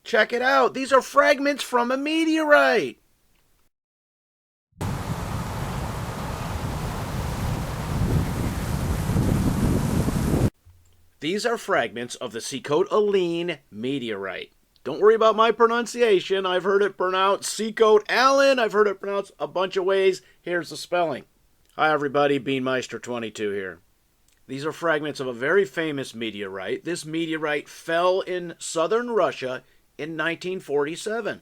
Check it out. These are fragments from a meteorite. These are fragments of the Sikhote-Alin Meteorite. Don't worry about my pronunciation. I've heard it pronounced Sikhote-Alin. I've heard it pronounced a bunch of ways. Here's the spelling. Hi everybody, Beanmeister22 here. These are fragments of a very famous meteorite. This meteorite fell in southern Russia in 1947.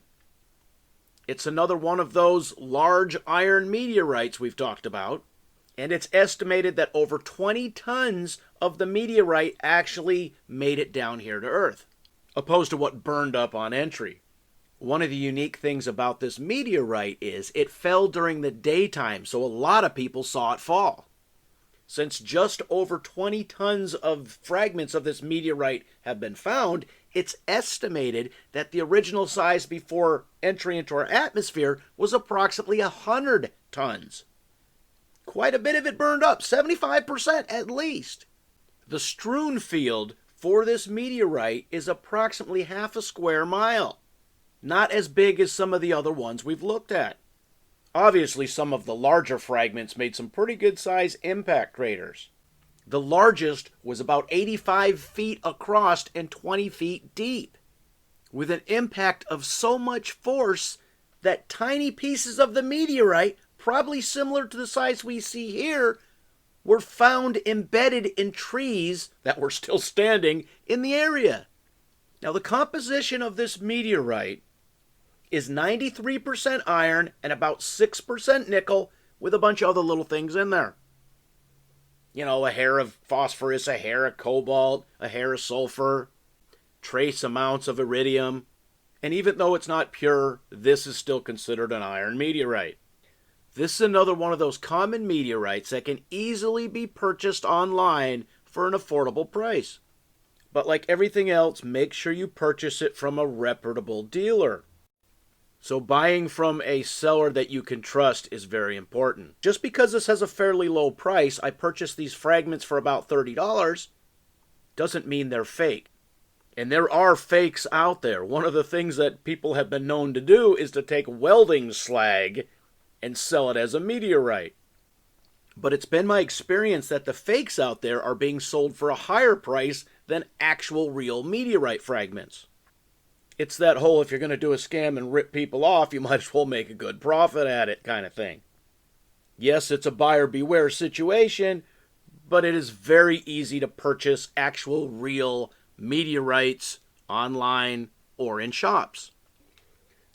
It's another one of those large iron meteorites we've talked about. And it's estimated that over 20 tons of the meteorite actually made it down here to Earth, opposed to what burned up on entry. One of the unique things about this meteorite is it fell during the daytime, so a lot of people saw it fall. Since just over 20 tons of fragments of this meteorite have been found, it's estimated that the original size before entry into our atmosphere was approximately 100 tons. Quite a bit of it burned up, 75% at least. The strewn field for this meteorite is approximately half a square mile. Not as big as some of the other ones we've looked at. Obviously, some of the larger fragments made some pretty good size impact craters. The largest was about 85 feet across and 20 feet deep, with an impact of so much force that tiny pieces of the meteorite, probably similar to the size we see here, were found embedded in trees that were still standing in the area. Now, the composition of this meteorite is 93% iron and about 6% nickel, with a bunch of other little things in there. You know, a hair of phosphorus, a hair of cobalt, a hair of sulfur, trace amounts of iridium. And even though it's not pure, this is still considered an iron meteorite. This is another one of those common meteorites that can easily be purchased online for an affordable price. But like everything else, make sure you purchase it from a reputable dealer. So buying from a seller that you can trust is very important. Just because this has a fairly low price, I purchased these fragments for about $30, doesn't mean they're fake. And there are fakes out there. One of the things that people have been known to do is to take welding slag and sell it as a meteorite. But it's been my experience that the fakes out there are being sold for a higher price than actual real meteorite fragments. It's that whole, if you're going to do a scam and rip people off, you might as well make a good profit at it kind of thing. Yes, it's a buyer beware situation, but it is very easy to purchase actual real meteorites online or in shops.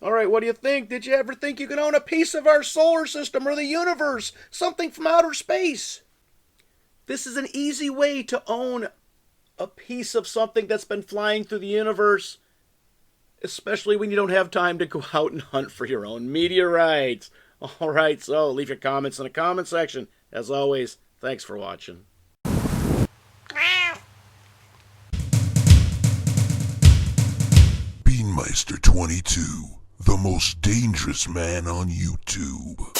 All right, what do you think? Did you ever think you could own a piece of our solar system or the universe? Something from outer space? This is an easy way to own a piece of something that's been flying through the universe, especially when you don't have time to go out and hunt for your own meteorites. All right, so leave your comments in the comment section. As always, thanks for watching. Beanmeister22, the most dangerous man on YouTube.